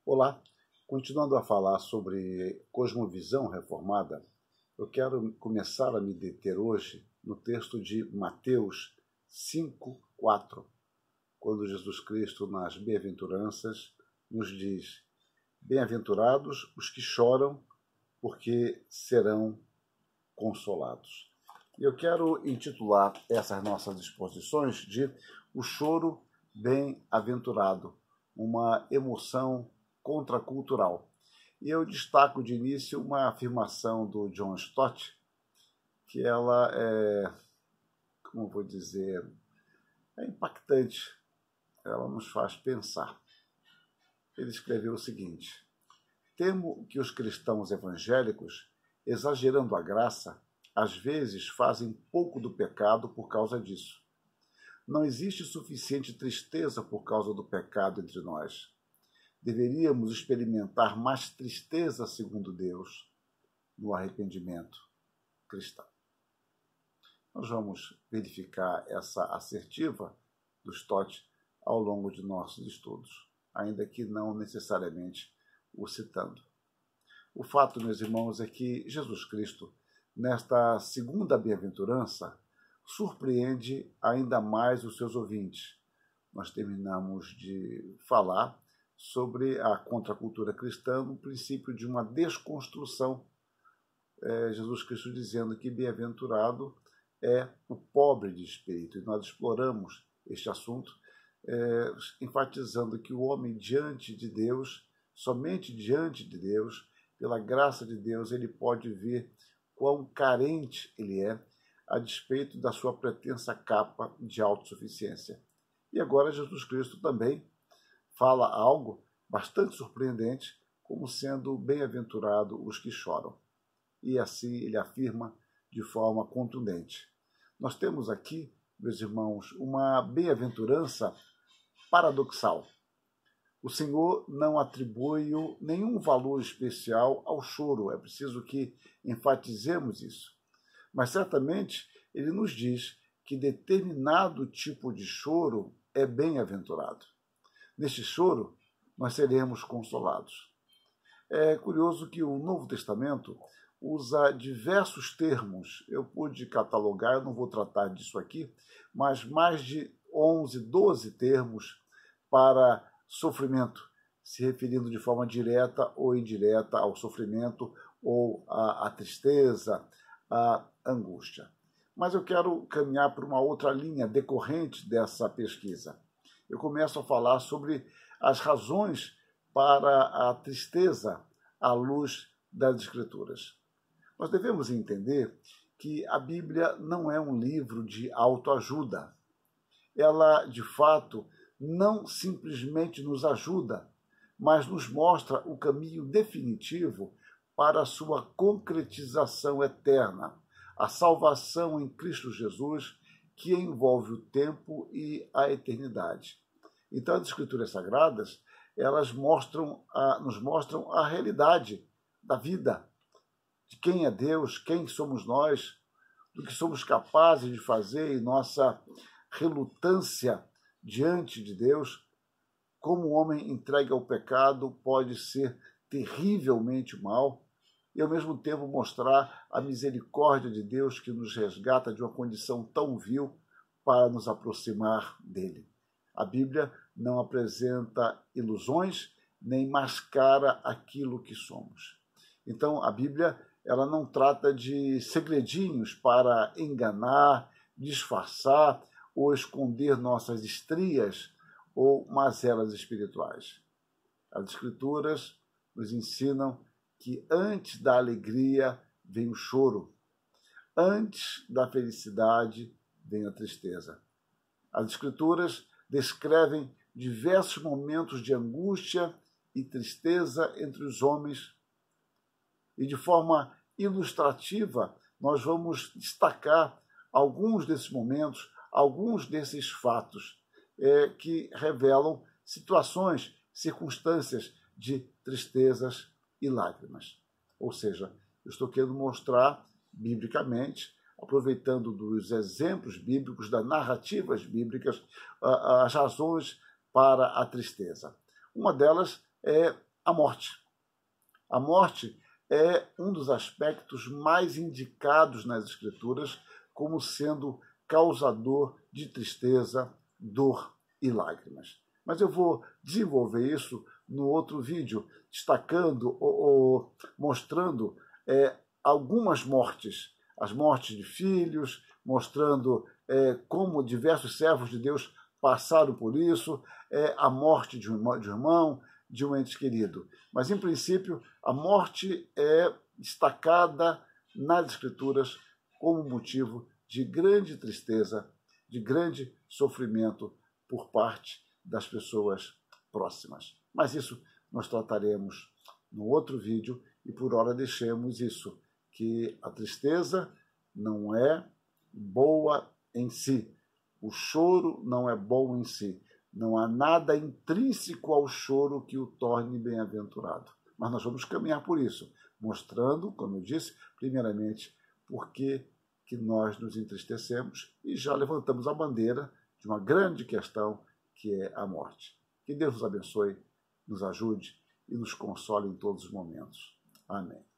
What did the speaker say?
Olá, continuando a falar sobre cosmovisão reformada, eu quero começar a me deter hoje no texto de Mateus 5:4, quando Jesus Cristo, nas bem-aventuranças, nos diz: bem-aventurados os que choram, porque serão consolados. E eu quero intitular essas nossas exposições de O Choro Bem-aventurado, uma emoção contracultural. E eu destaco de início uma afirmação do John Stott, que ela como vou dizer, é impactante, ela nos faz pensar. Ele escreveu o seguinte: temo que os cristãos evangélicos, exagerando a graça, às vezes fazem pouco do pecado por causa disso. Não existe suficiente tristeza por causa do pecado entre nós. Deveríamos experimentar mais tristeza, segundo Deus, no arrependimento cristão. Nós vamos verificar essa assertiva do Stott ao longo de nossos estudos, ainda que não necessariamente o citando. O fato, meus irmãos, é que Jesus Cristo, nesta segunda bem-aventurança, surpreende ainda mais os seus ouvintes. Nós terminamos de falar sobre a contracultura cristã no princípio de uma desconstrução. Jesus Cristo dizendo que bem-aventurado é o pobre de espírito. E nós exploramos este assunto, enfatizando que o homem diante de Deus, somente diante de Deus, pela graça de Deus, ele pode ver quão carente ele é, a despeito da sua pretensa capa de autossuficiência. E agora Jesus Cristo também fala algo bastante surpreendente, como sendo bem-aventurado os que choram. E assim ele afirma de forma contundente. Nós temos aqui, meus irmãos, uma bem-aventurança paradoxal. O Senhor não atribui nenhum valor especial ao choro, é preciso que enfatizemos isso. Mas certamente ele nos diz que determinado tipo de choro é bem-aventurado. Neste choro, nós seremos consolados. É curioso que o Novo Testamento usa diversos termos. Eu pude catalogar, eu não vou tratar disso aqui, mas mais de 11, 12 termos para sofrimento, se referindo de forma direta ou indireta ao sofrimento ou à tristeza, à angústia. Mas eu quero caminhar para uma outra linha decorrente dessa pesquisa. Eu começo a falar sobre as razões para a tristeza à luz das Escrituras. Nós devemos entender que a Bíblia não é um livro de autoajuda. Ela, de fato, não simplesmente nos ajuda, mas nos mostra o caminho definitivo para a sua concretização eterna, a salvação em Cristo Jesus, que envolve o tempo e a eternidade. Então, as Escrituras Sagradas, elas nos mostram a realidade da vida, de quem é Deus, quem somos nós, do que somos capazes de fazer em nossa relutância diante de Deus, como o homem entregue ao pecado pode ser terrivelmente mal, e ao mesmo tempo mostrar a misericórdia de Deus que nos resgata de uma condição tão vil para nos aproximar dele. A Bíblia não apresenta ilusões, nem mascara aquilo que somos. Então, a Bíblia ela não trata de segredinhos para enganar, disfarçar ou esconder nossas estrias ou mazelas espirituais. As Escrituras nos ensinam que antes da alegria vem o choro, antes da felicidade vem a tristeza. As Escrituras descrevem diversos momentos de angústia e tristeza entre os homens, e de forma ilustrativa nós vamos destacar alguns desses momentos, alguns desses fatos que revelam situações, circunstâncias de tristezas e lágrimas. Ou seja, eu estou querendo mostrar biblicamente, aproveitando dos exemplos bíblicos, das narrativas bíblicas, as razões para a tristeza. Uma delas é a morte. A morte é um dos aspectos mais indicados nas Escrituras como sendo causador de tristeza, dor e lágrimas. Mas eu vou desenvolver isso no outro vídeo, destacando ou mostrando algumas mortes, as mortes de filhos, mostrando como diversos servos de Deus passaram por isso, a morte de um irmão, de um ente querido. Mas, em princípio, a morte é destacada nas Escrituras como motivo de grande tristeza, de grande sofrimento por parte das pessoas próximas. Mas isso nós trataremos no outro vídeo e por hora deixemos isso, que a tristeza não é boa em si, o choro não é bom em si, não há nada intrínseco ao choro que o torne bem-aventurado. Mas nós vamos caminhar por isso, mostrando, como eu disse, primeiramente, por que nós nos entristecemos e já levantamos a bandeira de uma grande questão, que é a morte. Que Deus nos abençoe, nos ajude e nos console em todos os momentos. Amém.